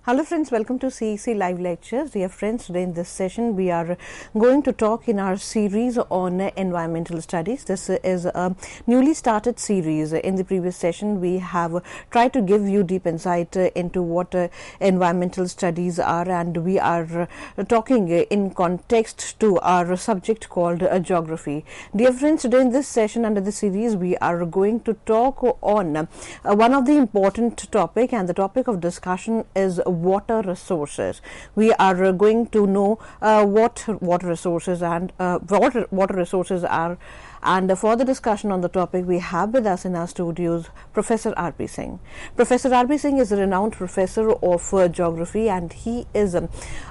Hello friends, welcome to CEC Live Lectures. Dear friends, today in this session we are going to talk in our series on environmental studies. This is a newly started series. In the previous session we have tried to give you deep insight into what environmental studies are, and we are talking in context to our subject called geography. Dear friends, today in this session under the series we are going to talk on one of the important topic, and the topic of discussion is water resources. We are going to know what water resources and water resources are, and for the discussion on the topic we have with us in our studios Professor R.P. Singh. Professor R.P. Singh is a renowned professor of geography, and he is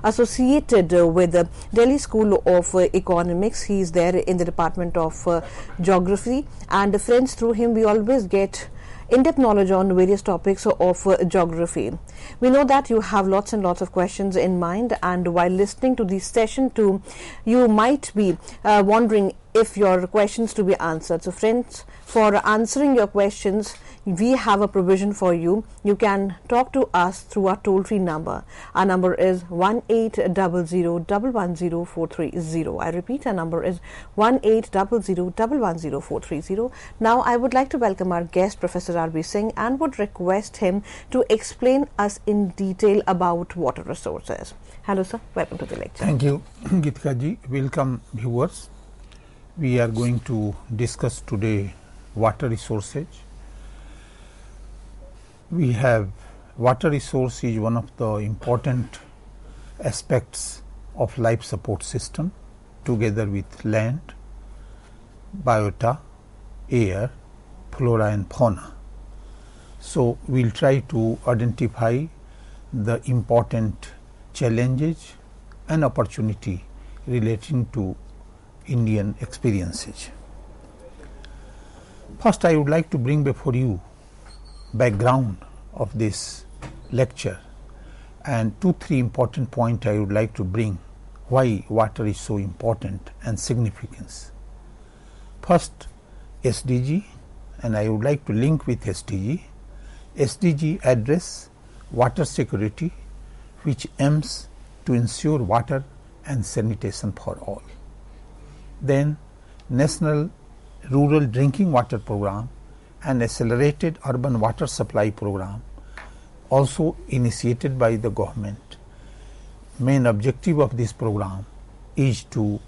associated with the Delhi School of Economics. He is there in the Department of Geography, and friends, through him we always get in-depth knowledge on various topics of geography. We know that you have lots and lots of questions in mind, and while listening to this session too, you might be wondering if your questions to be answered. So friends, for answering your questions, we have a provision for you. You can talk to us through our toll-free number. Our number is 1800110430. I repeat, our number is 1800110430. Now I would like to welcome our guest Professor R.P. Singh and would request him to explain us in detail about water resources. Hello sir, welcome to the lecture. Thank you Gitika ji. Welcome viewers. We are going to discuss today water resources. We have water resource is one of the important aspects of life support system, together with land, biota, air, flora and fauna. So we will try to identify the important challenges and opportunity relating to Indian experiences. First, I would like to bring before you background of this lecture, and 2-3 important points I would like to bring why water is so important and significance. First, SDG, and I would like to link with SDG. SDG address water security, which aims to ensure water and sanitation for all. Then National Rural Drinking Water Program and Accelerated Urban Water Supply Program, also initiated by the government. Main objective of this program is to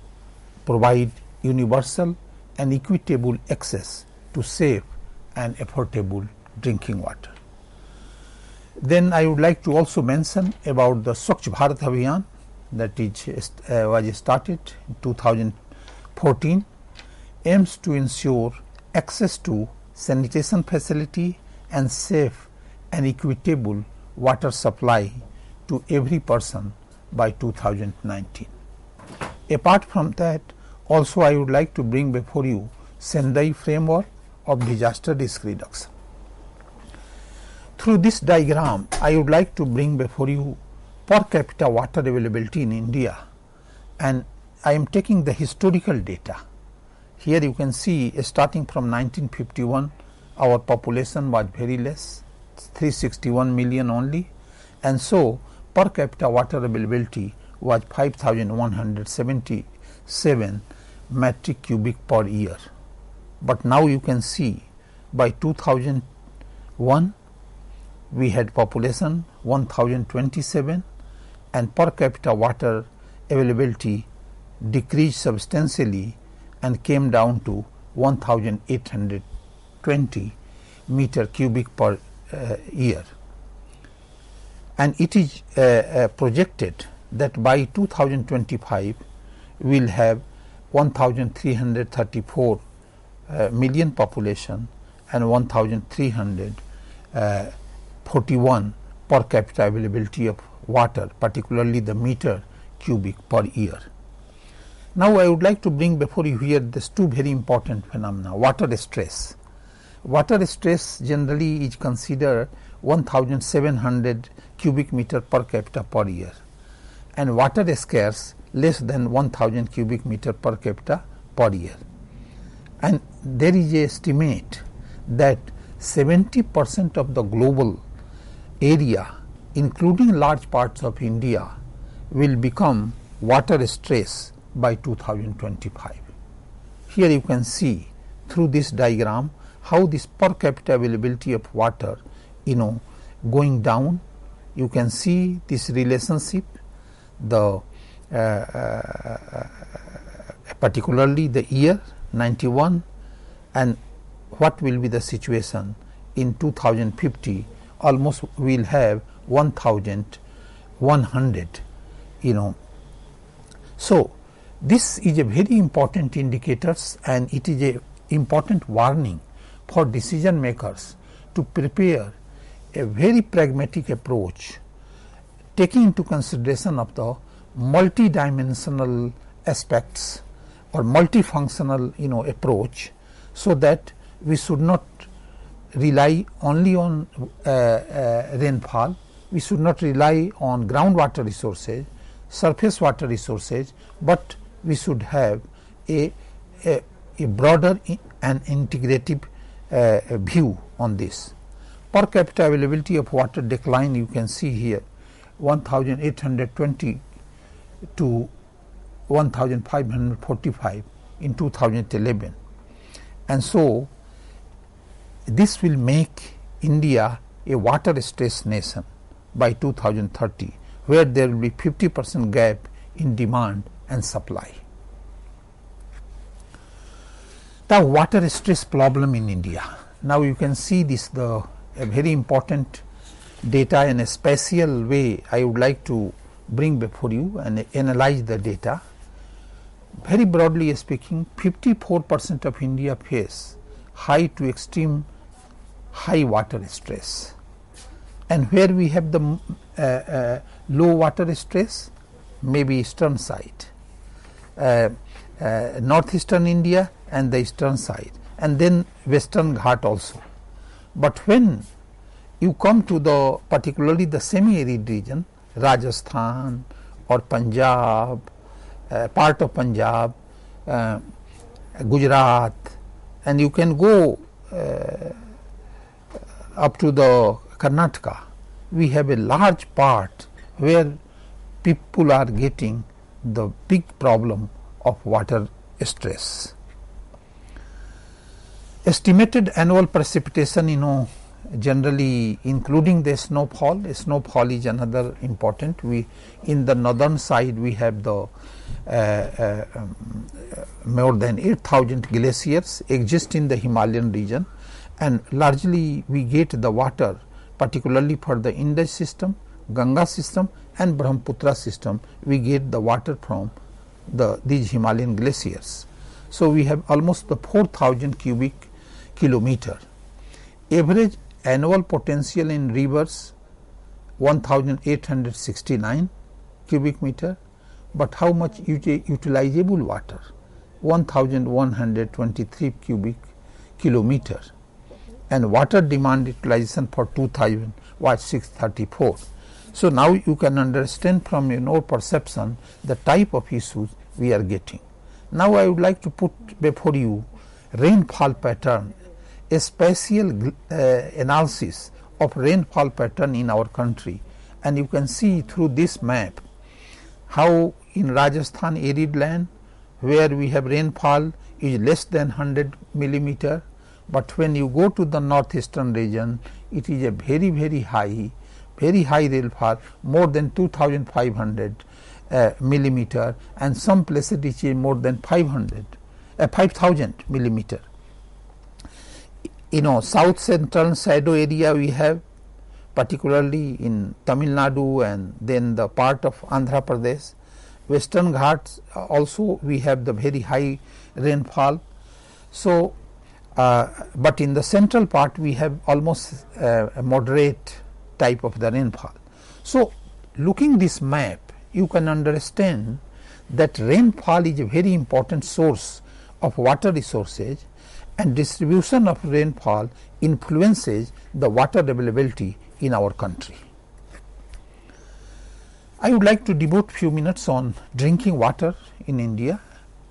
provide universal and equitable access to safe and affordable drinking water. Then I would like to also mention about the Swachh Bharat Abhiyan that was started in 2014, aims to ensure access to sanitation facility and safe and equitable water supply to every person by 2019. Apart from that, also I would like to bring before you Sendai framework of disaster risk reduction. Through this diagram, I would like to bring before you per capita water availability in India, and I am taking the historical data. Here you can see starting from 1951 our population was very less, 361 million only, and so per capita water availability was 5,177 metric cubic per year. But now you can see by 2001 we had population 1027 and per capita water availability decreased substantially and came down to 1820 meter cubic per year. And it is projected that by 2025 we will have 1334 million population and 1341 per capita availability of water, particularly the meter cubic per year. Now I would like to bring before you here these two very important phenomena. Water stress. Water stress generally is considered 1700 cubic meter per capita per year, and water scarce less than 1000 cubic meter per capita per year. And there is a estimate that 70% of the global area including large parts of India, will become water stress by 2025. Here you can see through this diagram how this per capita availability of water, going down. You can see this relationship, the particularly the year 91, and what will be the situation in 2050. Almost we will have 1,100. So this is a very important indicators, and it is a important warning for decision makers to prepare a very pragmatic approach, taking into consideration of the multidimensional aspects or multifunctional approach, so that we should not rely only on rainfall, we should not rely on groundwater resources, surface water resources, but we should have a broader and integrative view on this. Per capita availability of water decline, you can see here 1,820 to 1,545 in 2011, and so this will make India a water stressed nation by 2030, where there will be 50% gap in demand and supply. The water stress problem in India. Now you can see this, a very important data in a spatial way I would like to bring before you and analyze the data. Very broadly speaking, 54% of India face high to extreme high water stress, and where we have the low water stress, maybe eastern side, northeastern India and the eastern side, and then western Ghat also. But when you come to the particularly the semi-arid region, Rajasthan or Punjab, part of Punjab, Gujarat, and you can go up to the Karnataka, we have a large part where people are getting the big problem of water stress. Estimated annual precipitation, generally including the snowfall. Snowfall is another important. We in the northern side we have the more than 8,000 glaciers exist in the Himalayan region, and largely we get the water particularly for the Indus system, Ganga system and Brahmaputra system. We get the water from these Himalayan glaciers. So we have almost the 4,000 cubic kilometer. Average annual potential in rivers 1,869 cubic meter, but how much utilizable water? 1,123 cubic kilometer, and water demand utilization for 2000 was 634. So now you can understand from perception the type of issues we are getting. Now I would like to put before you rainfall pattern, a spatial analysis of rainfall pattern in our country, and you can see through this map how in Rajasthan arid land, where we have rainfall is less than 100 millimeter, but when you go to the northeastern region, it is a very high rainfall, more than 2,500 millimeter, and some places it is more than 5,000 millimeter. South central shadow area we have, particularly in Tamil Nadu and then the part of Andhra Pradesh. Western Ghats also we have the very high rainfall. So, but in the central part we have almost a moderate type of the rainfall. So, looking this map, you can understand that rainfall is a very important source of water resources, and distribution of rainfall influences the water availability in our country. I would like to devote few minutes on drinking water in India,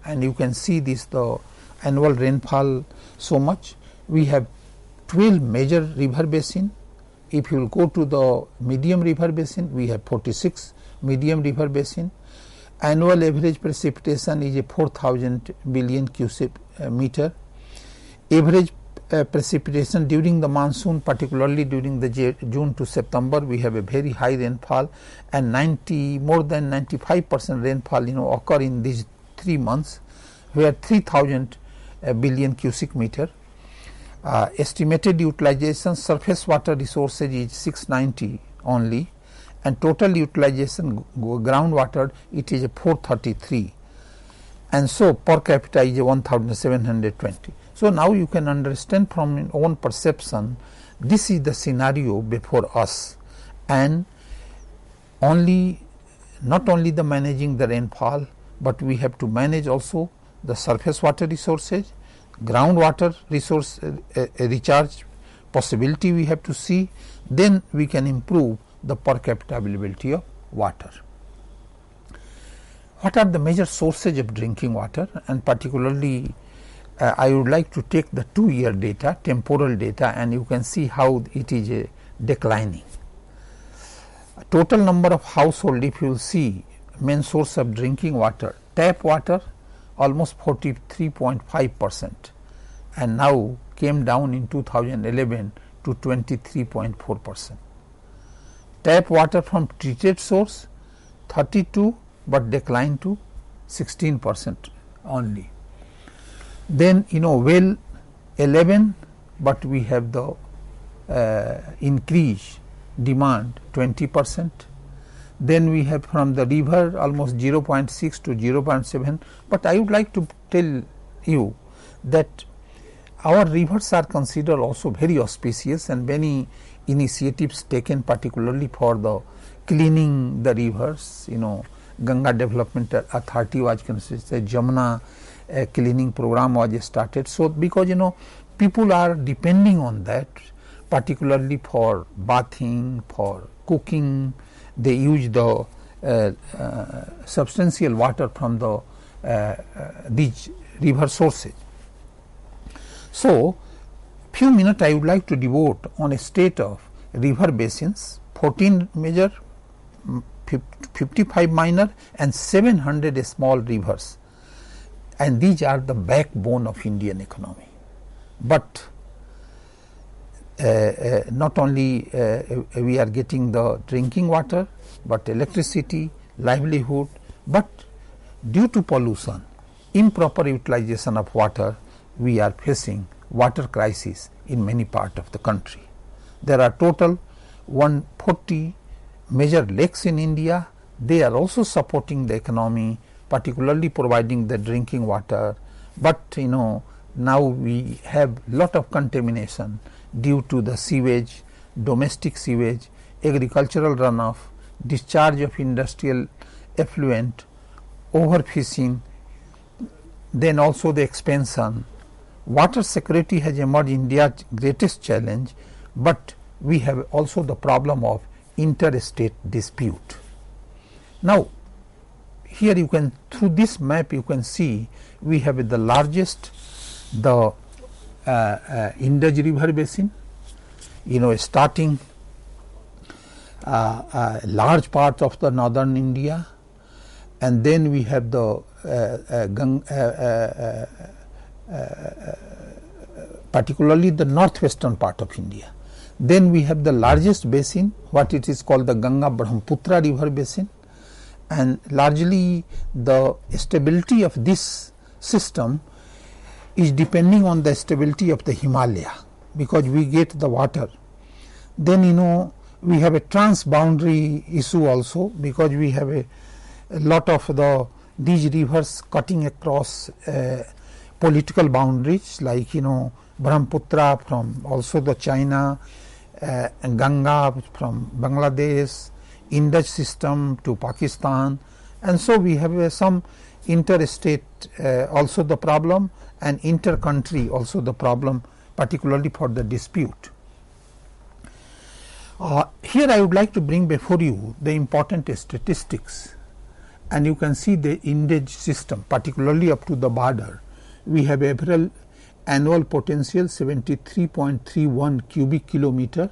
and you can see this, the annual rainfall so much. We have 12 major river basin, if you will go to the medium river basin, we have 46 medium river basin. Annual average precipitation is a 4,000 billion cubic meter. Average precipitation during the monsoon, particularly during the June to September, we have a very high rainfall, and more than 95% rainfall occur in these 3 months, where 3,000 billion cubic meter. Estimated utilization surface water resources is 690 only, and total utilization groundwater it is 433, and so per capita is 1,720. So now you can understand from your own perception, this is the scenario before us, and not only the managing the rainfall, but we have to manage also the surface water resources, groundwater resource recharge possibility we have to see, then we can improve the per capita availability of water. What are the major sources of drinking water, and particularly I would like to take the 2-year data, temporal data, and you can see how it is declining. Total number of household, if you will see main source of drinking water, tap water almost 43.5%, and now came down in 2011 to 23.4%. Tap water from treated source 32, but declined to 16% only. Then well 11, but we have the increase demand 20%. Then we have from the river almost 0.6 to 0.7, but I would like to tell you that our rivers are considered also very auspicious, and many initiatives taken particularly for the cleaning the rivers. Ganga Development Authority was considered, Jamuna cleaning program was started. So because people are depending on that, particularly for bathing, for cooking, they use the substantial water from these river sources. So few minutes I would like to devote on a state of river basins, 14 major, 55 minor, and 700 small rivers, and these are the backbone of Indian economy. But not only we are getting the drinking water, but electricity, livelihood, but due to pollution, improper utilization of water, we are facing water crisis in many parts of the country. There are total 140 major lakes in India. They are also supporting the economy, particularly providing the drinking water, but now we have lot of contamination due to the sewage, domestic sewage, agricultural runoff, discharge of industrial effluent, overfishing, then also the expansion. Water security has emerged India's greatest challenge, but we have also the problem of interstate dispute. Now here you can, through this map you can see we have the largest, the Indus river basin, starting large part of the northern India, and then we have the particularly the northwestern part of India. Then we have the largest basin, what it is called the Ganga Brahmaputra river basin, and largely the stability of this system is depending on the stability of the Himalaya, because we get the water. Then we have a transboundary issue also, because we have a lot of these rivers cutting across political boundaries, like Brahmaputra from also the China, Ganga from Bangladesh, Indus system to Pakistan, and so we have some interstate also the problem, and inter-country also the problem, particularly for the dispute. Here I would like to bring before you the important statistics, and you can see the Indus system, particularly up to the border. We have April annual potential 73.31 cubic kilometer,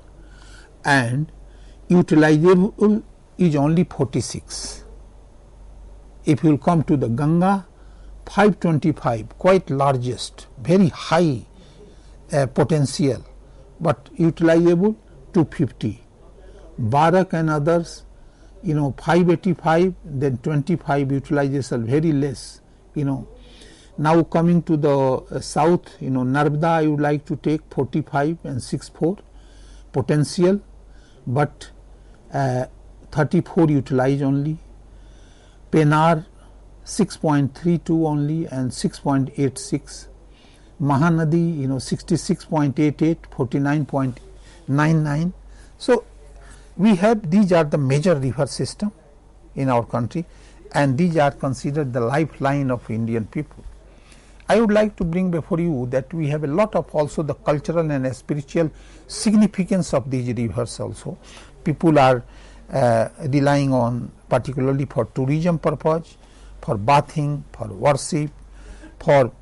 and utilizable is only 46. If you will come to the Ganga, 525, quite largest, very high potential, but utilizable 250. Barak and others, 585, then 25 utilization, very less, Now coming to the south, Narmada, I would like to take 45 and 64 potential, but 34 utilize only. Penar 6.32 only and 6.86. Mahanadi, 66.88, 49.99. So we have, these are the major river system in our country, and these are considered the lifeline of Indian people. I would like to bring before you that we have a lot of also the cultural and spiritual significance of these rivers also. People are relying on particularly for tourism purpose, for bathing, for worship, for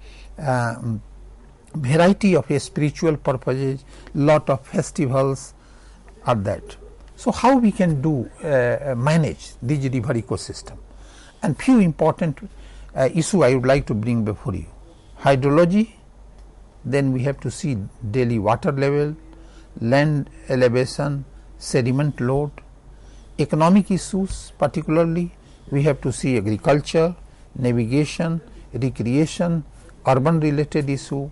variety of spiritual purposes, lot of festivals are that. So how we can do manage this river ecosystem? And few important issue I would like to bring before you. Hydrology, then we have to see daily water level, land elevation, sediment load. Economic issues, particularly we have to see agriculture, navigation, recreation, urban related issue.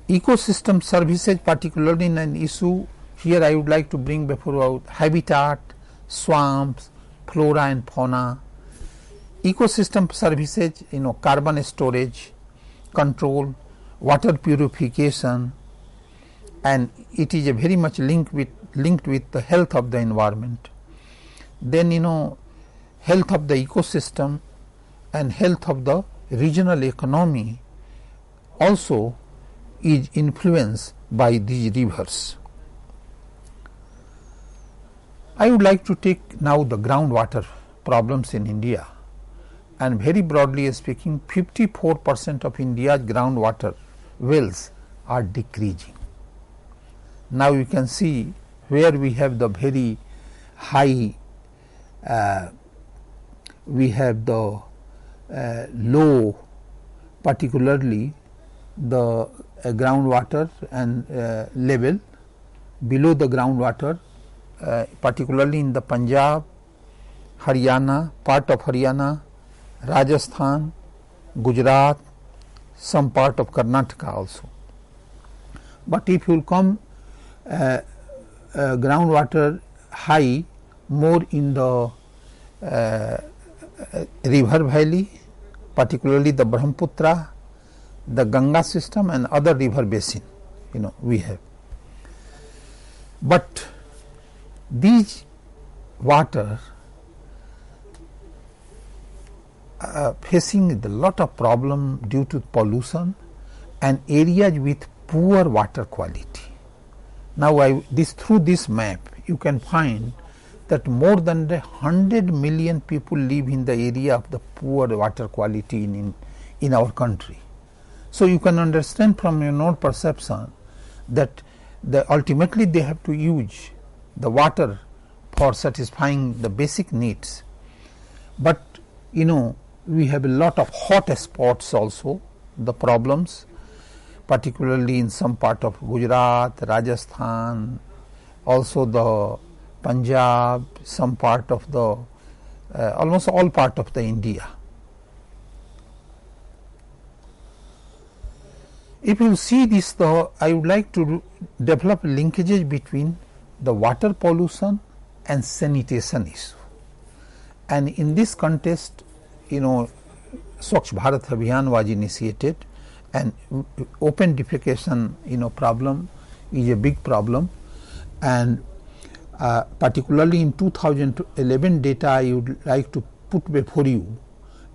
Ecosystem services, particularly in an issue, here I would like to bring before you habitat, swamps, flora and fauna. Ecosystem services, carbon storage, control, water purification, and it is a very much linked with the health of the environment. Then health of the ecosystem and health of the regional economy also is influenced by these rivers. I would like to take now the groundwater problems in India, and very broadly speaking, 54% of India's groundwater wells are decreasing. Now you can see where we have the very high, we have the low, particularly the groundwater and level below the groundwater, particularly in the Punjab, Haryana, part of Haryana, Rajasthan, Gujarat, some part of Karnataka also. But if you will come groundwater high more in the river valley, particularly the Brahmaputra, the Ganga system and other river basin, we have. But these water facing a lot of problem due to pollution and areas with poor water quality. Now through this map you can find that more than 100 million people live in the area of the poor water quality in our country. So you can understand from your own perception that ultimately they have to use the water for satisfying the basic needs. But we have a lot of hot spots also, the problems, particularly in some part of Gujarat, Rajasthan, also the Punjab, some part of the almost all part of the India. If you see this, I would like to develop linkages between the water pollution and sanitation issue. And in this context, Swachh Bharat Abhiyan was initiated, and open defecation problem is a big problem, and particularly in 2011 data I would like to put before you,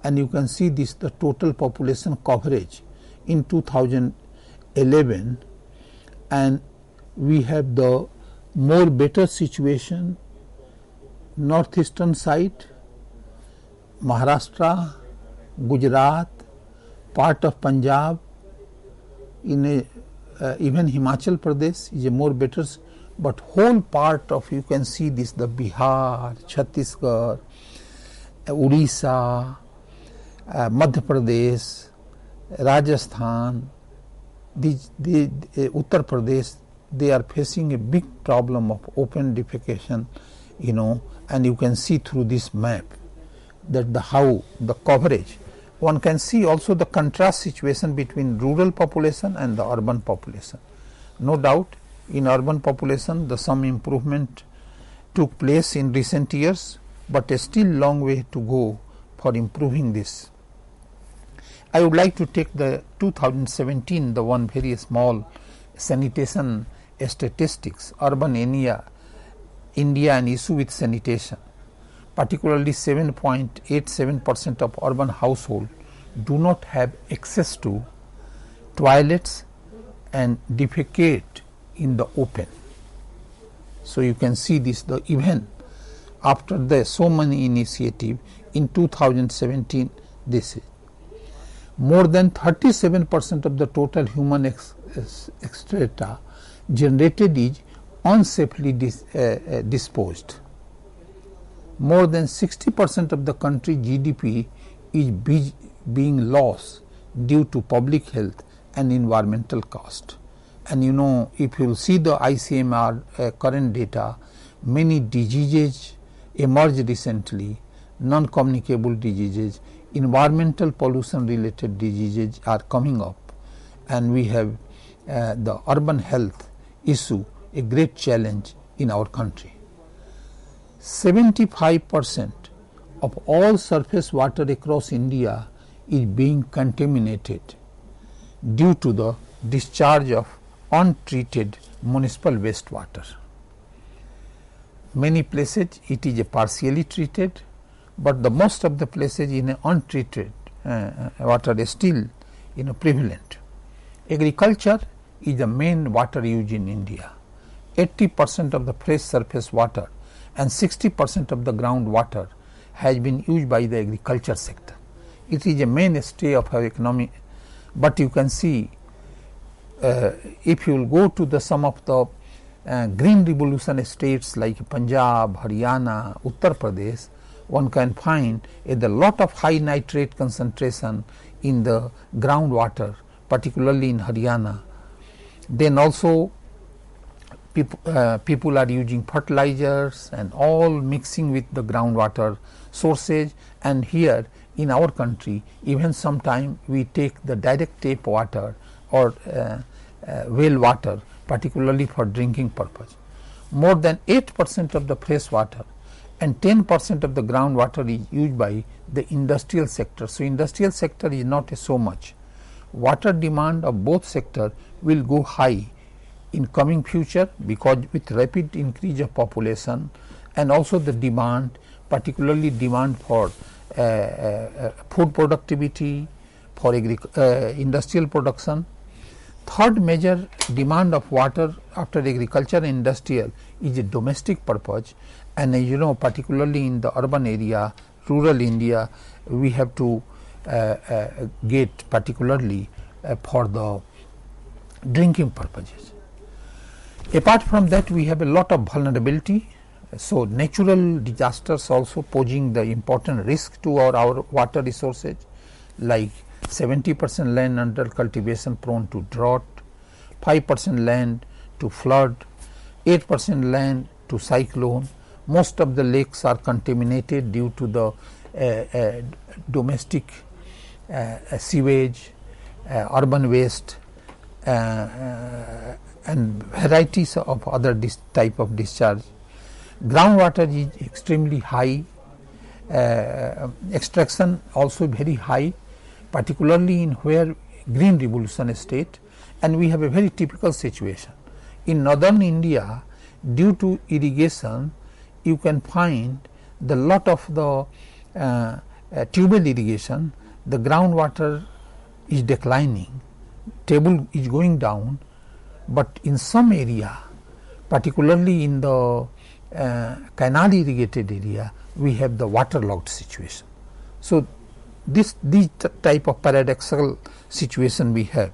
and you can see this, the total population coverage in 2011, and we have the more better situation northeastern side, Maharashtra, Gujarat, part of Punjab, even Himachal Pradesh is a more better but whole part of, you can see this, the Bihar, Chhattisgarh, Odisha, Madhya Pradesh, Rajasthan, Uttar Pradesh, they are facing a big problem of open defecation, and you can see through this map that how the coverage. One can see also the contrast situation between rural population and the urban population. No doubt in urban population some improvement took place in recent years, but a still long way to go for improving this. I would like to take the 2017, the one very small sanitation statistics, urban area, India and issue with sanitation. Particularly 7.87% of urban households do not have access to toilets and defecate in the open. So you can see this, the even after the so many initiative in 2017, this is more than 37% of the total human excreta generated is unsafely disposed. More than 60% of the country GDP is being lost due to public health and environmental cost. And if you see the ICMR current data, many diseases emerged recently, non-communicable diseases, environmental pollution related diseases are coming up, and we have the urban health issue, a great challenge in our country. 75% of all surface water across India is being contaminated due to the discharge of untreated municipal wastewater. Many places it is partially treated, but the most of the places in untreated water is still prevalent. Agriculture is the main water use in India. 80% of the fresh surface water and 60% of the groundwater has been used by the agriculture sector. It is a mainstay of our economy, but you can see if you will go to some of the green revolution states like Punjab, Haryana, Uttar Pradesh, one can find a lot of high nitrate concentration in the groundwater, particularly in Haryana. Then also people are using fertilizers and all mixing with the groundwater sources, and here in our country even sometime we take the direct tap water or well water, particularly for drinking purpose. More than 8% of the fresh water and 10% of the groundwater is used by the industrial sector. So industrial sector is not so much. Water demand of both sector will go high in coming future, because with rapid increase of population and also the demand, particularly demand for food productivity, for industrial production. Third major demand of water after agriculture and industrial is a domestic purpose, and particularly in the urban area, rural India, we have to get particularly for the drinking purposes. Apart from that, we have a lot of vulnerability. So natural disasters also posing the important risk to our water resources, like 70% land under cultivation prone to drought, 5% land to flood, 8% land to cyclone. Most of the lakes are contaminated due to the domestic sewage, urban waste, and varieties of other type of discharge. Groundwater is extremely high, extraction also very high, particularly in where green revolution state, and we have a very typical situation. In northern India, due to irrigation, you can find the lot of the tubal irrigation, the groundwater is declining, table is going down, but in some area, particularly in the canal irrigated area, we have the waterlogged situation. So these type of paradoxical situation we have.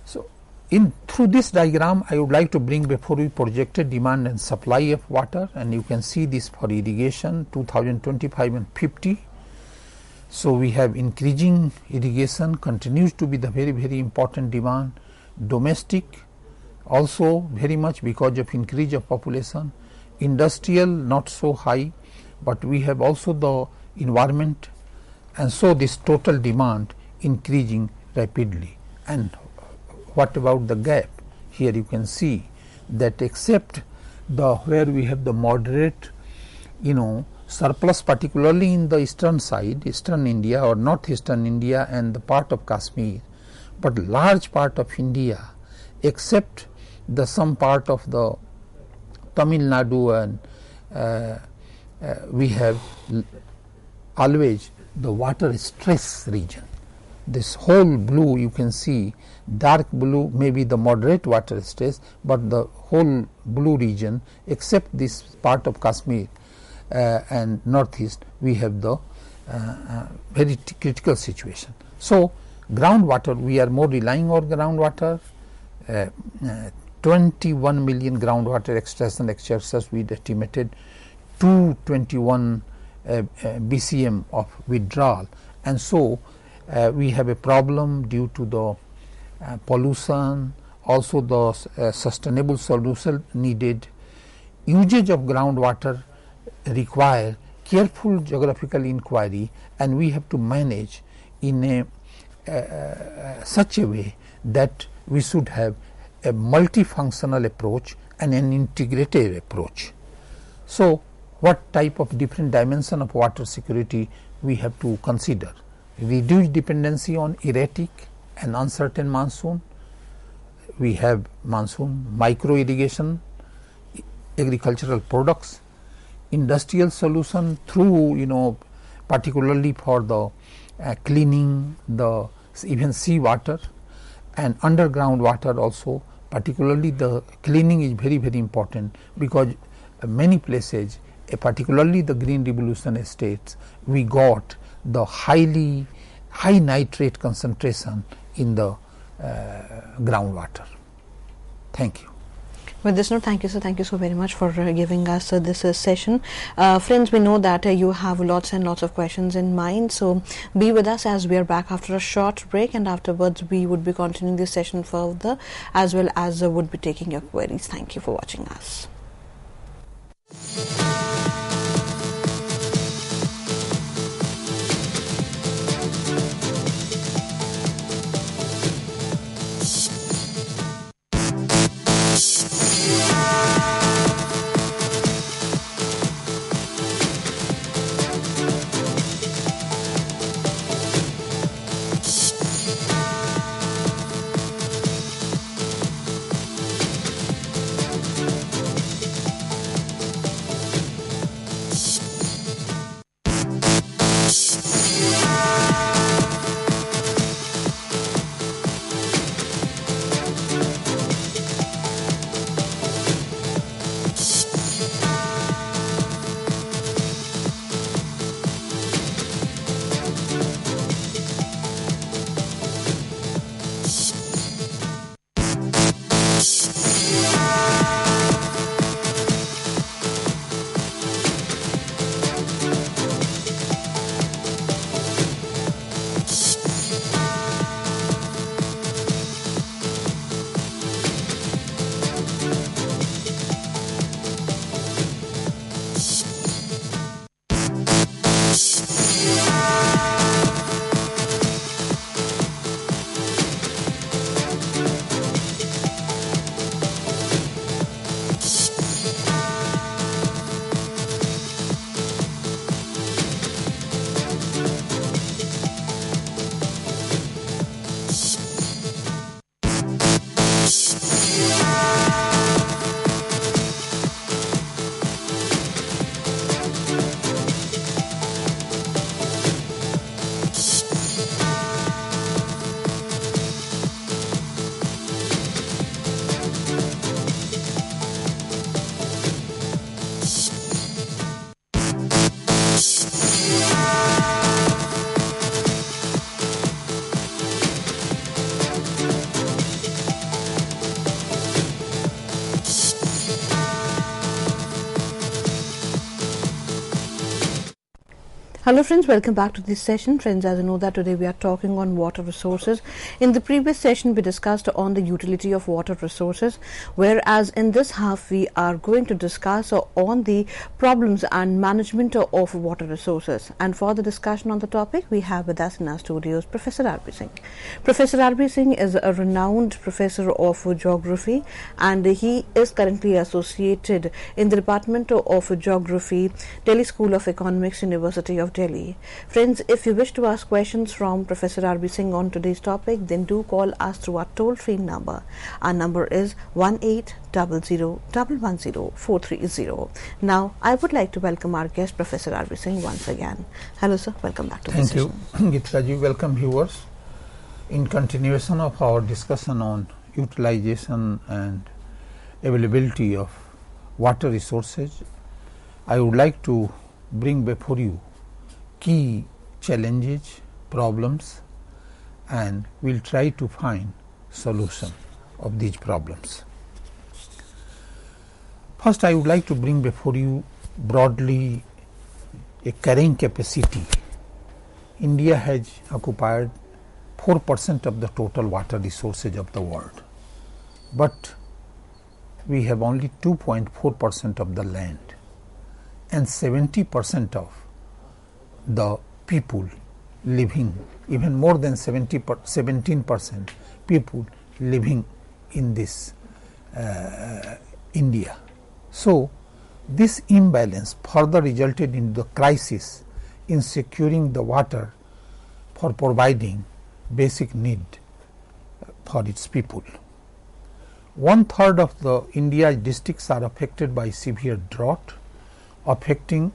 So Through this diagram, I would like to bring before you projected demand and supply of water, and you can see this for irrigation 2025 and 50. So, we have increasing irrigation continues to be the very important demand, domestic also very much because of increase of population, industrial not so high, but we have also the environment, and so this total demand increasing rapidly. And what about the gap? Here you can see that except the where we have the moderate surplus, particularly in the eastern side, eastern India or northeastern India and the part of Kashmir, but large part of India except the some part of the Tamil Nadu and we have always the water stress region. This whole blue you can see, dark blue may be the moderate water stress, but the whole blue region except this part of Kashmir and northeast, we have the very critical situation. So, groundwater, we are more relying on groundwater. 21 million groundwater extraction exercises we estimated 221 BCM of withdrawal, and so we have a problem due to the pollution, also the sustainable solution needed. Usage of groundwater require careful geographical inquiry, and we have to manage in a such a way that we should have a multifunctional approach and an integrated approach. So, what type of different dimension of water security we have to consider? Reduce dependency on erratic and uncertain monsoon. We have monsoon, micro irrigation, agricultural products, industrial solution through particularly for the cleaning the even sea water, and underground water also, particularly the cleaning is very important, because many places particularly the green revolution estates we got the high nitrate concentration in the groundwater. Thank you. With this note, thank you, sir. Thank you so very much for giving us this session. Friends, we know that you have lots and lots of questions in mind, so be with us as we are back after a short break, and afterwards we would be continuing this session further, as well as would be taking your queries. Thank you for watching us. Hello friends, welcome back to this session. Friends, as you know that today we are talking on water resources. In the previous session we discussed on the utility of water resources, whereas in this half we are going to discuss on the problems and management of water resources. And for the discussion on the topic, we have with us in our studios Professor R.B. Singh. Professor R.B. Singh is a renowned professor of geography, and he is currently associated in the Department of Geography, Delhi School of Economics, University of Delhi. Friends, if you wish to ask questions from Professor R.B. Singh on today's topic, then do call us through our toll-free number. Our number is 1800110430. Now, I would like to welcome our guest, Professor R.B. Singh, once again. Hello, sir. Welcome back to the session. Thank you, Gitaraji. Welcome, viewers. In continuation of our discussion on utilization and availability of water resources, I would like to bring before you key challenges, problems, and we'll try to find solution of these problems. First, I would like to bring before you broadly a carrying capacity. India has occupied 4% of the total water resources of the world, but we have only 2.4% of the land and 70% of the people living, even more than 17% people living in this India. So, this imbalance further resulted in the crisis in securing the water for providing basic need for its people. 1/3 of the India's districts are affected by severe drought, affecting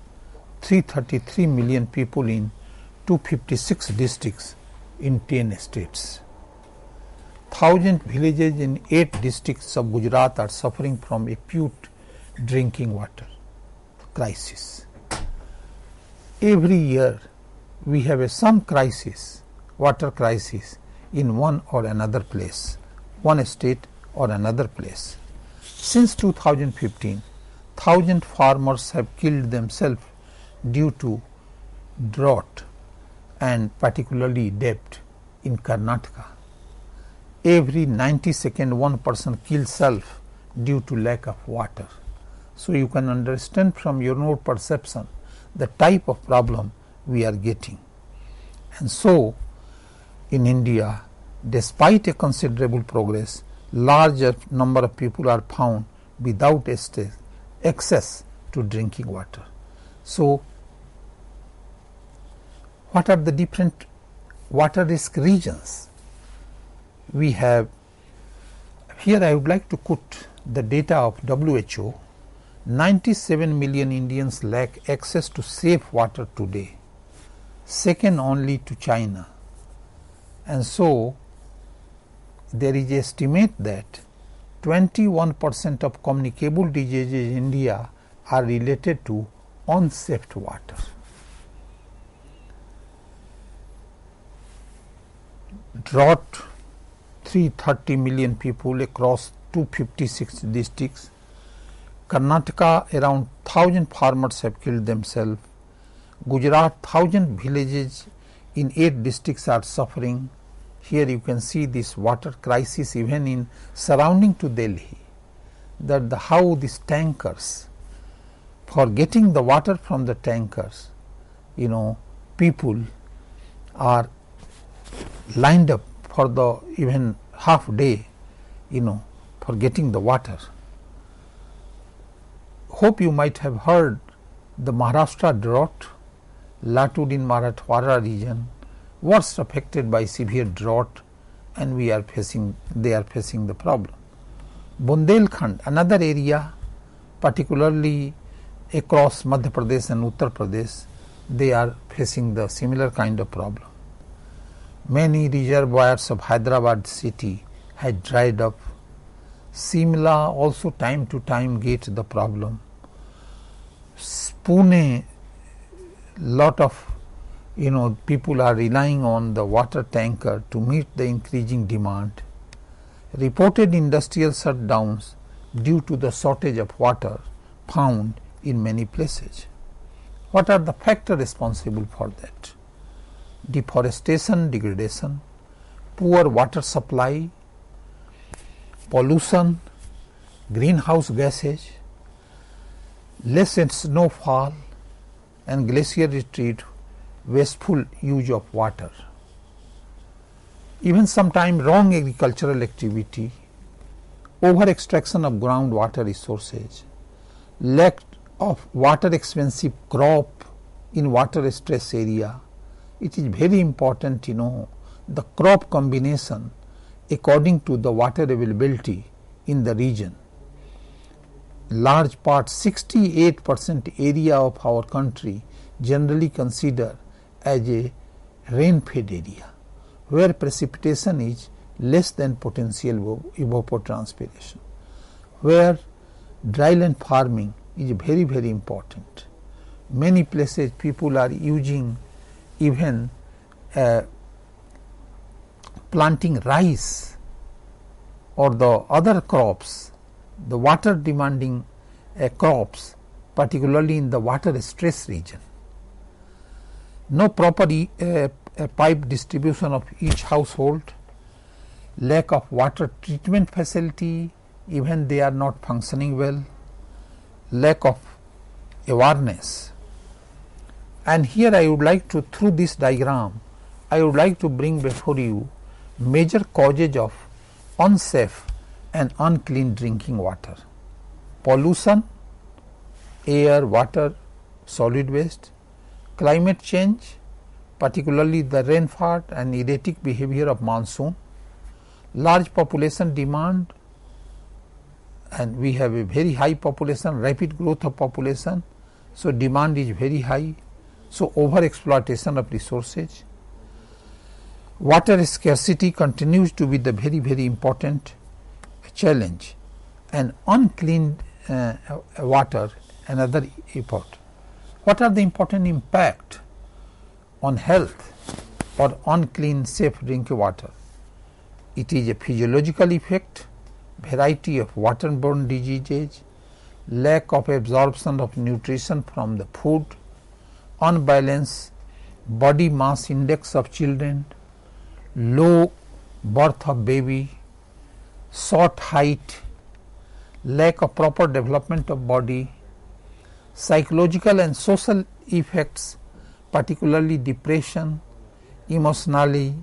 333 million people in 256 districts in 10 states. 1,000 villages in 8 districts of Gujarat are suffering from acute drinking water crisis. Every year we have some crisis, water crisis in one or another place, one state or another place. Since 2015, 1,000 farmers have killed themselves due to drought and particularly debt in Karnataka. Every 90 seconds one person kills self due to lack of water. So you can understand from your own perception the type of problem we are getting. And so in India, despite a considerable progress, larger number of people are found without access to drinking water. So, what are the different water risk regions? We have here, I would like to put the data of WHO. 97 million Indians lack access to safe water today, second only to China. And so, there is an estimate that 21% of communicable diseases in India are related to unsafe water. Drought, 330 million people across 256 districts. Karnataka, around 1,000 farmers have killed themselves. Gujarat, 1,000 villages in 8 districts are suffering. Here you can see this water crisis even in surrounding to Delhi, that how these tankers, for getting the water from the tankers, people are lined up for the even half day, for getting the water. Hope you might have heard the Maharashtra drought, Latur in Marathwada region, worst affected by severe drought, and they are facing the problem. Bundelkhand, another area, particularly across Madhya Pradesh and Uttar Pradesh, they are facing the similar kind of problem. Many reservoirs of Hyderabad city had dried up. Simla also time to time gets the problem. Pune, lot of people are relying on the water tanker to meet the increasing demand. Reported industrial shutdowns due to the shortage of water found in many places. What are the factors responsible for that? Deforestation, degradation, poor water supply, pollution, greenhouse gases, less snowfall and glacier retreat, wasteful use of water. Even sometimes wrong agricultural activity, over extraction of groundwater resources, lack of water expensive crop in water stress area. It is very important to know the crop combination according to the water availability in the region. Large part 68% area of our country generally considered as a rain-fed area, where precipitation is less than potential evapotranspiration, where dryland farming is very, very important. Many places people are using even planting rice or the other crops, the water demanding crops, particularly in the water stress region. No proper pipe distribution of each household, lack of water treatment facility, even they are not functioning well, lack of awareness. And here I would like to, through this diagram, I would like to bring before you major causes of unsafe and unclean drinking water: pollution, air, water, solid waste; climate change, particularly the rainfall and erratic behavior of monsoon; large population demand, and we have a very high population, rapid growth of population, so demand is very high, so over exploitation of resources. Water scarcity continues to be the very, very important challenge, and unclean water another effort. What are the important impact on health or unclean safe drinking water? It is a physiological effect, variety of waterborne diseases, lack of absorption of nutrition from the food, unbalanced body mass index of children, low birth of baby, short height, lack of proper development of body, psychological and social effects, particularly depression, emotionally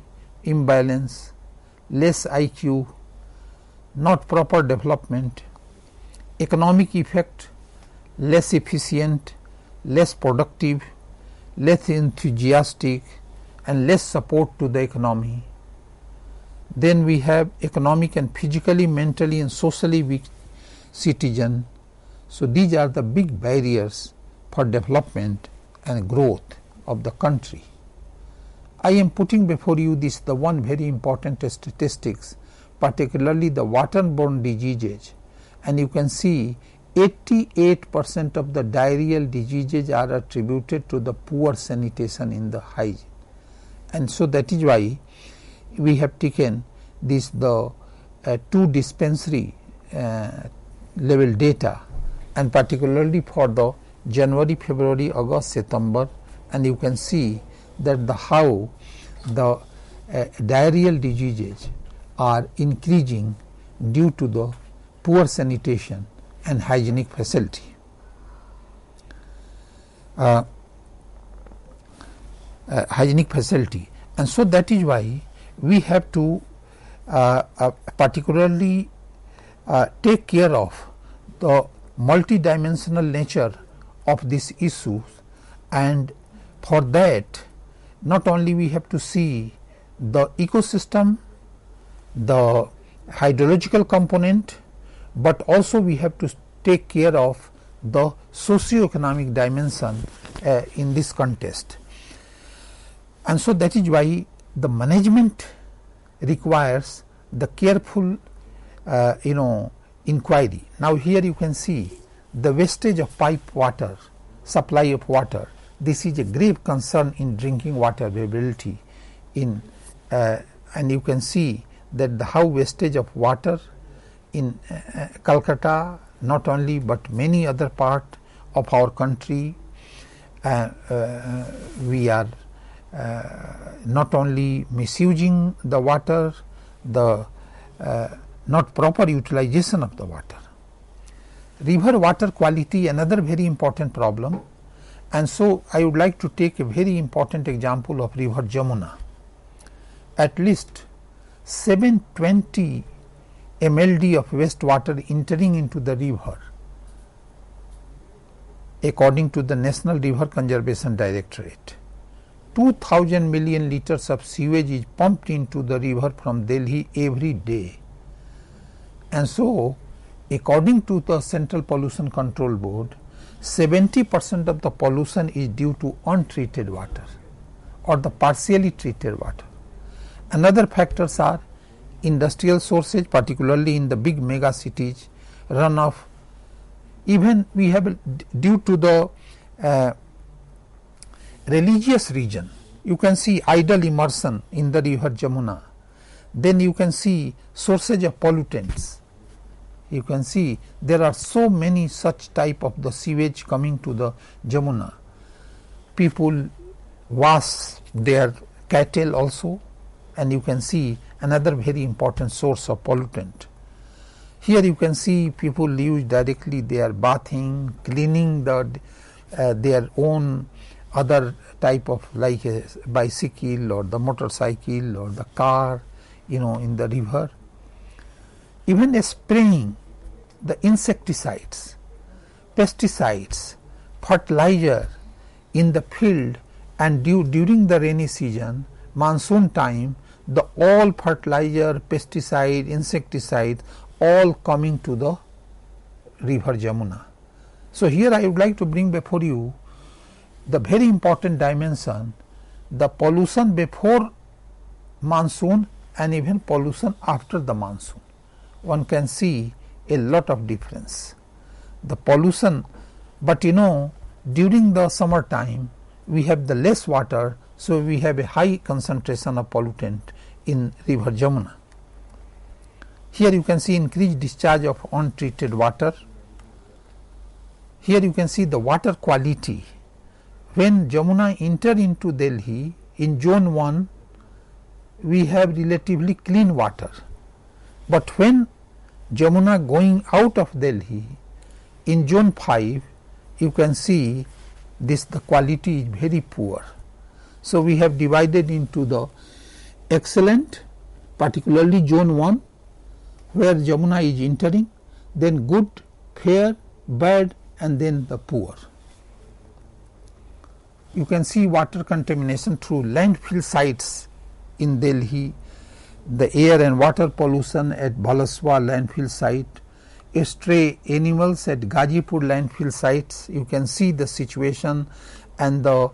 imbalance, less IQ, not proper development, economic effect, less efficient, less productive, less enthusiastic, and less support to the economy. Then we have economic and physically, mentally and socially weak citizen. So these are the big barriers for development and growth of the country. I am putting before you this the one very important statistics, particularly the waterborne diseases, and you can see 88% of the diarrheal diseases are attributed to the poor sanitation in the hygiene. And so that is why we have taken this the 2 dispensary level data, and particularly for the January, February, August, September, and you can see that the how the diarrheal diseases are increasing due to the poor sanitation and hygienic facility. And so that is why we have to particularly take care of the multidimensional nature of these issues, and for that not only we have to see the ecosystem, the hydrological component, but also we have to take care of the socio-economic dimension in this context. And so that is why the management requires the careful inquiry. Now here you can see the wastage of pipe water, supply of water. This is a grave concern in drinking water availability in and you can see that the how wastage of water in Calcutta, not only but many other part of our country, we are not only misusing the water, the not proper utilization of the water. River water quality, another very important problem, and so I would like to take a very important example of river Jamuna. At least 720 MLD of wastewater entering into the river, according to the National River Conservation Directorate. 2000 million liters of sewage is pumped into the river from Delhi every day. And so, according to the Central Pollution Control Board, 70% of the pollution is due to untreated water or the partially treated water. Another factors are industrial sources, particularly in the big mega cities, runoff. Even we have due to the religious region, you can see idle immersion in the river Jamuna. Then you can see sources of pollutants. You can see there are so many such type of the sewage coming to the Jamuna. People wash their cattle also, and you can see another very important source of pollutant. Here you can see people use directly, they are bathing, cleaning their own other type of like a bicycle or the motorcycle or the car, in the river. Even spraying the insecticides, pesticides, fertilizer in the field, and during the rainy season, monsoon time, the all fertilizer, pesticide, insecticide all coming to the river Jamuna. So here I would like to bring before you the very important dimension, the pollution before monsoon and even pollution after the monsoon. One can see a lot of difference. The pollution, but during the summer time we have the less water, so we have a high concentration of pollutant in river Jamuna. Here you can see increased discharge of untreated water. Here you can see the water quality. When Jamuna enter into Delhi in zone 1, we have relatively clean water, but when Jamuna going out of Delhi in zone 5, you can see the quality is very poor. So we have divided into the excellent, particularly zone 1, where Jamuna is entering, then good, fair, bad, and then the poor. You can see water contamination through landfill sites in Delhi, the air and water pollution at Balaswa landfill site, stray animals at Gazipur landfill sites. You can see the situation and the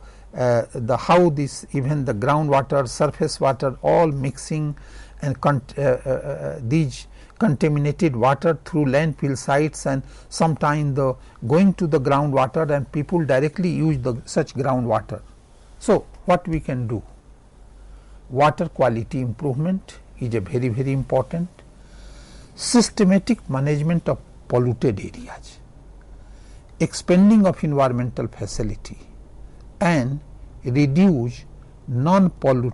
how this, even the groundwater, surface water all mixing, and these contaminated water through landfill sites, and sometimes the going to the groundwater and people directly use such groundwater. So what we can do? Water quality improvement is a very, very important. Systematic management of polluted areas, expanding of environmental facility, and reduce non-point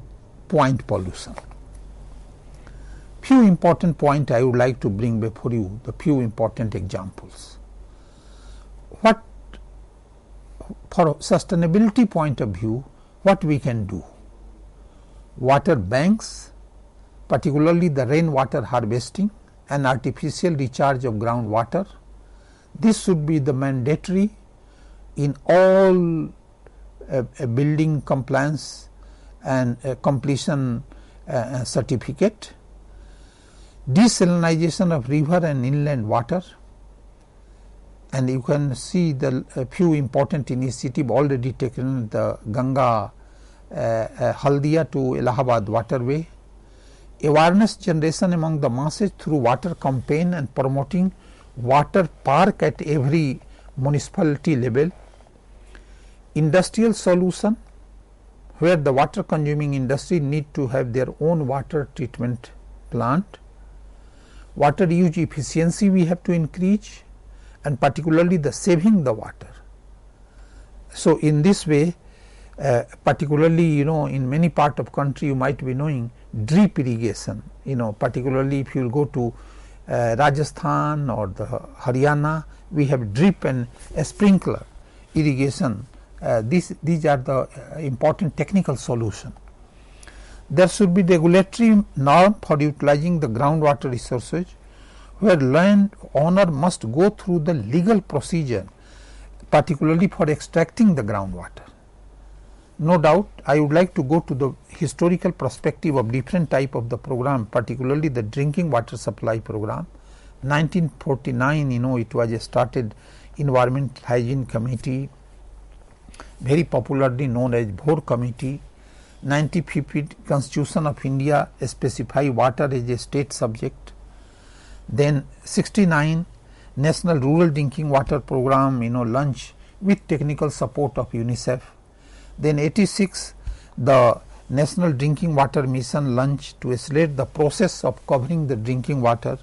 pollution. Few important points I would like to bring before you, the few important examples. What, for sustainability point of view, what we can do? Water banks, particularly the rainwater harvesting and artificial recharge of groundwater. This should be the mandatory in all building compliance and completion certificate. Desalinization of river and inland water, and you can see the few important initiatives already taken, the Ganga Haldia to Allahabad waterway. Awareness generation among the masses through water campaign and promoting water park at every municipality level. Industrial solution, where the water consuming industry need to have their own water treatment plant. Water use efficiency we have to increase, and particularly the saving the water. So in this way, particularly in many part of country you might be knowing drip irrigation, particularly if you will go to Rajasthan or the Haryana, we have drip and sprinkler irrigation. These are the important technical solution. There should be regulatory norm for utilizing the groundwater resources, where land owner must go through the legal procedure, particularly for extracting the groundwater. No doubt, I would like to go to the historical perspective of different type of the program, particularly the drinking water supply program. 1949, it was started Environment Hygiene Committee, very popularly known as Bhor Committee. 1950 Constitution of India specify water as a state subject. Then 69 National Rural Drinking Water Program, launched with technical support of UNICEF. Then 86 the National Drinking Water Mission launched to accelerate the process of covering the drinking water.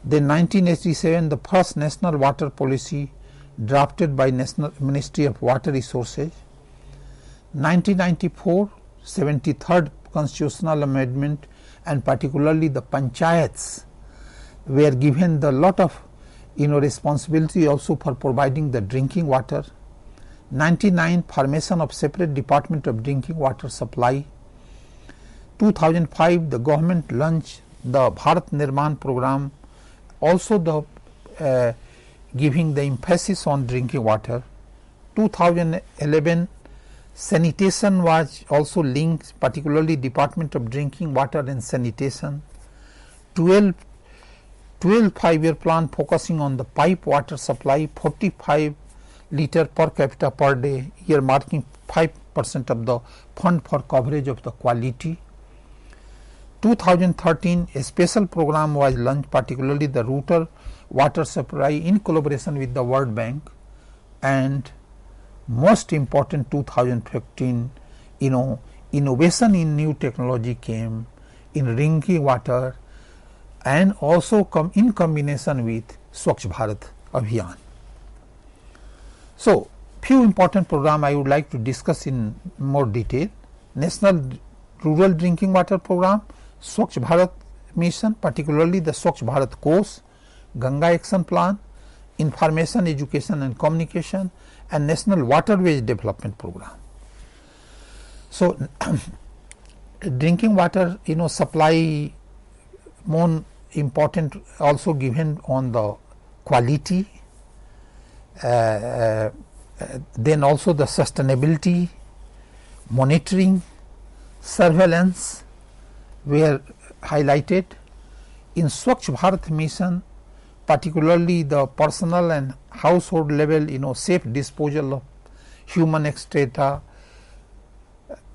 Then 1987 the first National Water Policy drafted by National Ministry of Water Resources. 1994 73rd Constitutional Amendment, and particularly the panchayats were given the lot of responsibility also for providing the drinking water. 99 formation of separate Department of Drinking Water Supply. 2005 the government launched the Bharat Nirman program, also the giving the emphasis on drinking water. 2011 sanitation was also linked, particularly Department of Drinking Water and Sanitation. 12 5-year plan focusing on the pipe water supply, 45 liter per capita per day, earmarking 5% of the fund for coverage of the quality. 2013 a special program was launched, particularly the rural water supply in collaboration with the World Bank. And most important 2015, innovation in new technology came in drinking water, and also in combination with Swachh Bharat Abhiyan. So, few important program I would like to discuss in more detail. National Rural Drinking Water Program, Swachh Bharat Mission, particularly the Swachh Bharat course, Ganga Action Plan, Information, Education and Communication, and National Waterways Development Program. So, drinking water, supply more important also given on the quality, then also the sustainability, monitoring, surveillance were highlighted. In Swachh Bharat Mission, particularly the personal and household level, safe disposal of human excreta,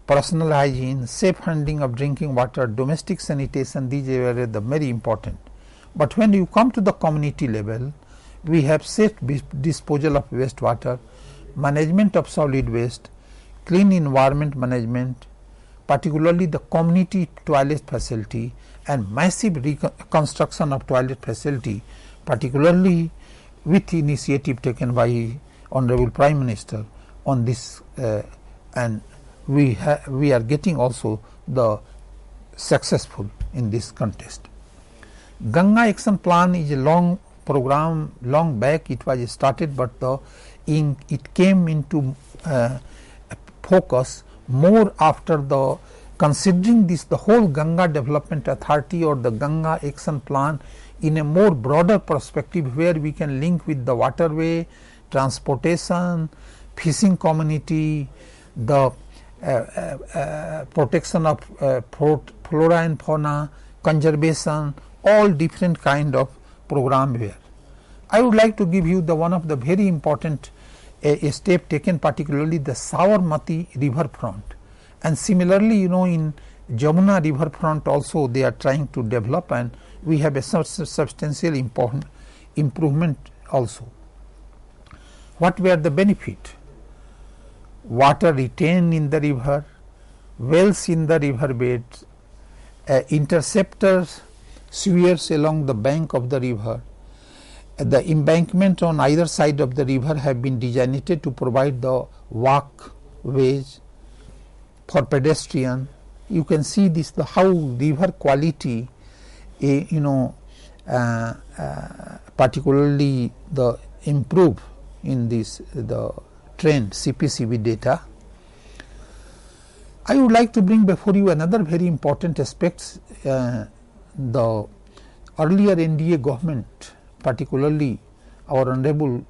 personal hygiene, safe handling of drinking water, domestic sanitation, these are the very important. But when you come to the community level, we have safe disposal of wastewater, management of solid waste, clean environment management, particularly the community toilet facility, and massive reconstruction of toilet facility, particularly with initiative taken by Honorable Prime Minister on this, and we are getting also the successful in this contest. Ganga Action Plan is a long program, long back it was started, but it came into focus more after the considering this the whole Ganga Development Authority or the Ganga Action Plan in a more broader perspective, where we can link with the waterway, transportation, fishing community, the protection of flora and fauna, conservation, all different kind of program here. I would like to give you the one of the very important step taken, particularly the Sabarmati riverfront, and similarly in Jamuna riverfront also they are trying to develop, and we have a substantial improvement also. What were the benefit? Water retained in the river, wells in the river beds, interceptors, sewers along the bank of the river, The embankment on either side of the river have been designated to provide the walkways for pedestrian. You can see this, the how river quality, particularly the improve in this the trend CPCB data. I would like to bring before you another very important aspects. The earlier NDA government, particularly our honorable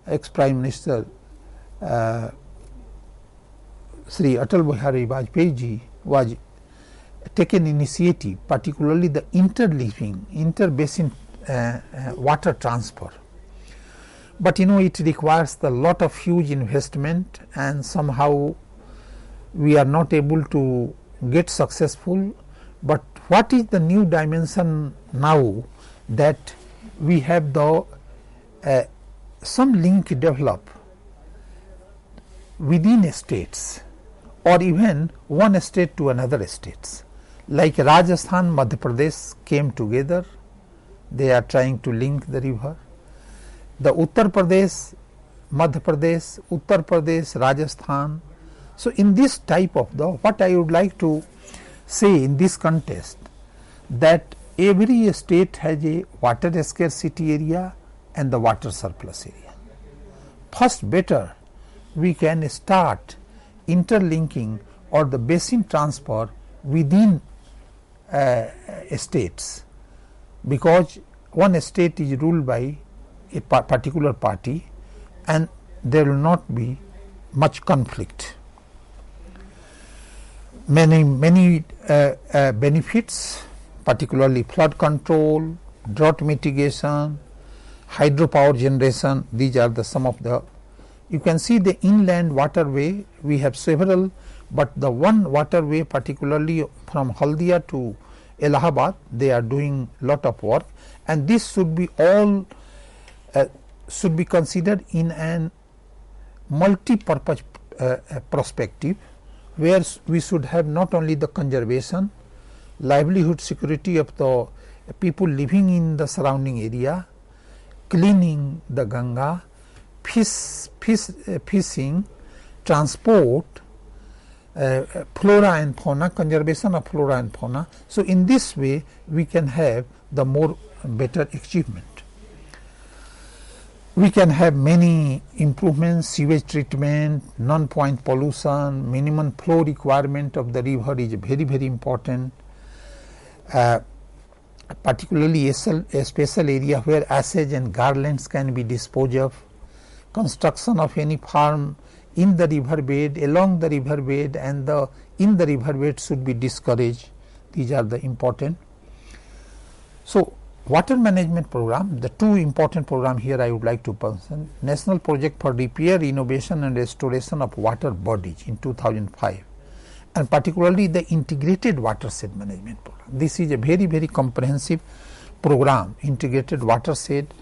ex-Prime Minister Sri Atal Bihari Vajpayee ji, was taken initiative, particularly the interlinking, inter-basin water transfer. But it requires a lot of huge investment, and somehow we are not able to get successful. But what is the new dimension now, that we have the some link develop within states, or even one state to another states, like Rajasthan, Madhya Pradesh came together. They are trying to link the river. The Uttar Pradesh, Madhya Pradesh, Uttar Pradesh, Rajasthan. So in this type of what I would like to say in this context, that every state has a water scarcity area and the water surplus area. First, better we can start interlinking or the basin transfer within states, because one state is ruled by a particular party and there will not be much conflict. Many benefits, particularly flood control, drought mitigation, hydropower generation. These are the some of the. You can see the inland waterway. We have several, but the one waterway, particularly from Haldia to Allahabad, they are doing lot of work, and this should be all should be considered in an multi-purpose perspective, where we should have not only the conservation, livelihood security of the people living in the surrounding area, cleaning the Ganga, fishing, transport, flora and fauna, conservation of flora and fauna. So in this way we can have the more better achievement. We can have many improvements, sewage treatment, non-point pollution, minimum flow requirement of the river is very important. Particularly a special area where ashes and garlands can be disposed of. Construction of any farm in the river bed, along the river bed, and in the river bed should be discouraged. These are the important. So water management program, the two important program here I would like to mention: National Project for Repair, Innovation and Restoration of Water Bodies in 2005, and particularly the Integrated Watershed Management Program. This is a very comprehensive program, integrated watershed.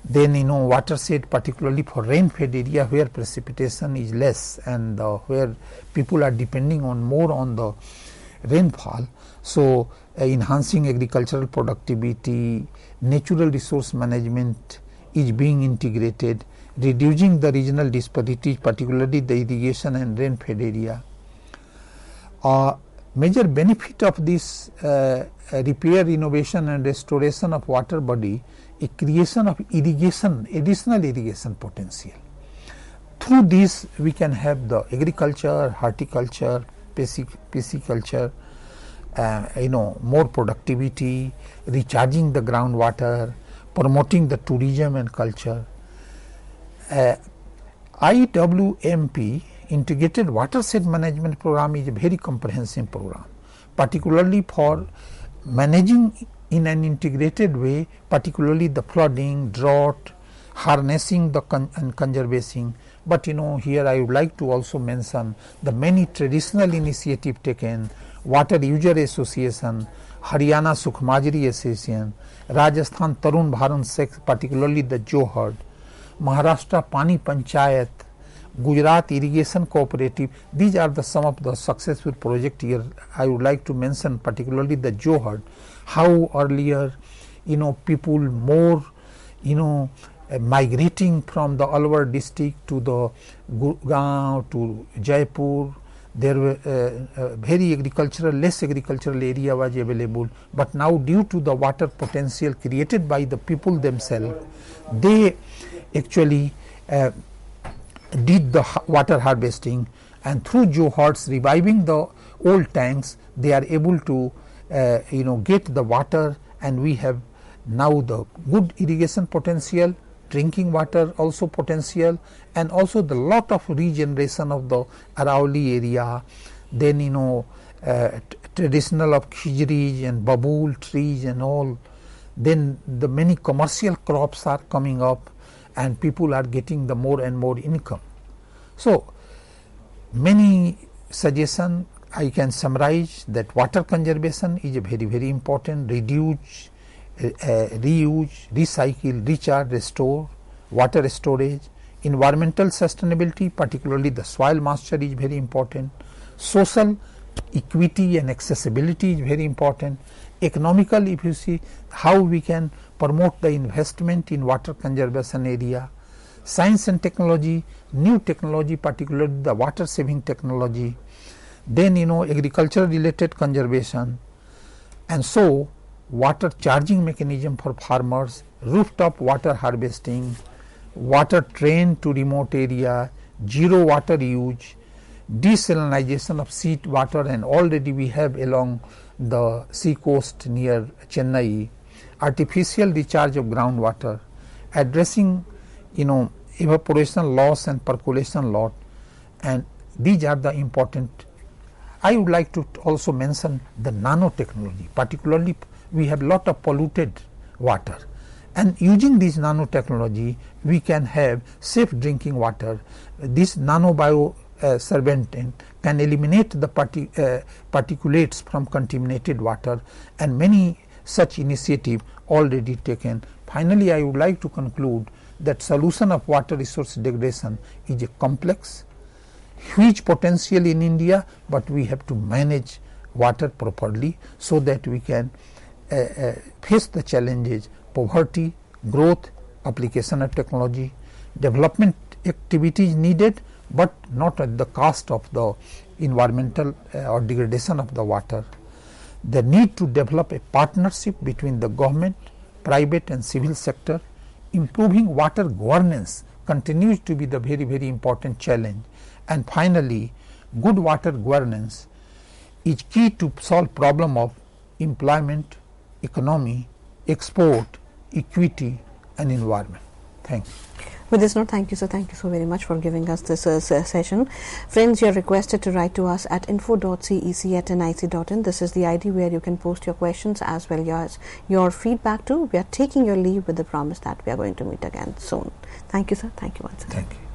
Then watershed particularly for rain-fed area where precipitation is less and where people are depending on more on the rainfall. So enhancing agricultural productivity, natural resource management is being integrated, reducing the regional disparities, particularly the irrigation and rain-fed area. Major benefit of this repair, innovation and restoration of water body, a creation of irrigation, additional irrigation potential. Through this we can have the agriculture, horticulture, pisciculture, more productivity, recharging the groundwater, promoting the tourism and culture. IWMP, Integrated Watershed Management Program, is a very comprehensive program, particularly for managing in an integrated way, particularly the flooding, drought, harnessing the and conservation. But here I would like to also mention the many traditional initiatives taken: Water User Association, Haryana Sukhmajri Association, Rajasthan Tarun Bharan Sex, particularly the Johad, Maharashtra Pani Panchayat, Gujarat Irrigation Cooperative. These are the some of the successful projects here. I would like to mention particularly the Johad, how earlier people more migrating from the Alwar district to the Gurgaon, to Jaipur. There were very less agricultural area was available, but now due to the water potential created by the people themselves, they actually did the water harvesting, and through Johars reviving the old tanks, they are able to get the water, and we have now the good irrigation potential, drinking water also potential, and also the lot of regeneration of the Arauli area. Then traditional of khijris and babul trees and all. Then the many commercial crops are coming up, and people are getting the more and more income. So many suggestions I can summarize that water conservation is a very important. Reduce, reuse, recycle, recharge, restore, water storage, environmental sustainability, particularly the soil moisture is very important. Social equity and accessibility is very important. Economical, if you see how we can promote the investment in water conservation area. Science and technology, new technology, particularly the water saving technology. Then agriculture related conservation, and so water charging mechanism for farmers, rooftop water harvesting, water train to remote area, zero water use, desalinization of sea water, and already we have along the sea coast near Chennai, artificial recharge of groundwater, addressing evaporation loss and percolation loss, and these are the important. I would like to also mention the nanotechnology, particularly we have lot of polluted water, and using this nanotechnology we can have safe drinking water. This nanobio surfactant can eliminate the particulates from contaminated water, and many such initiatives already taken. Finally, I would like to conclude that solution of water resource degradation is a complex, huge potential in India, but we have to manage water properly so that we can face the challenges: poverty, growth, application of technology, development activities needed, but not at the cost of the environmental or degradation of the water. The need to develop a partnership between the government, private and civil sector. Improving water governance continues to be the very important challenge. And finally, good water governance is key to solve problem of employment, economy, export, equity and environment. Thank you. With this note, thank you so very much for giving us this session. Friends, you are requested to write to us at info.cec@nic.in. This is the ID where you can post your questions as well as your feedback too. We are taking your leave with the promise that we are going to meet again soon. Thank you, sir. Thank you once again. Thank you.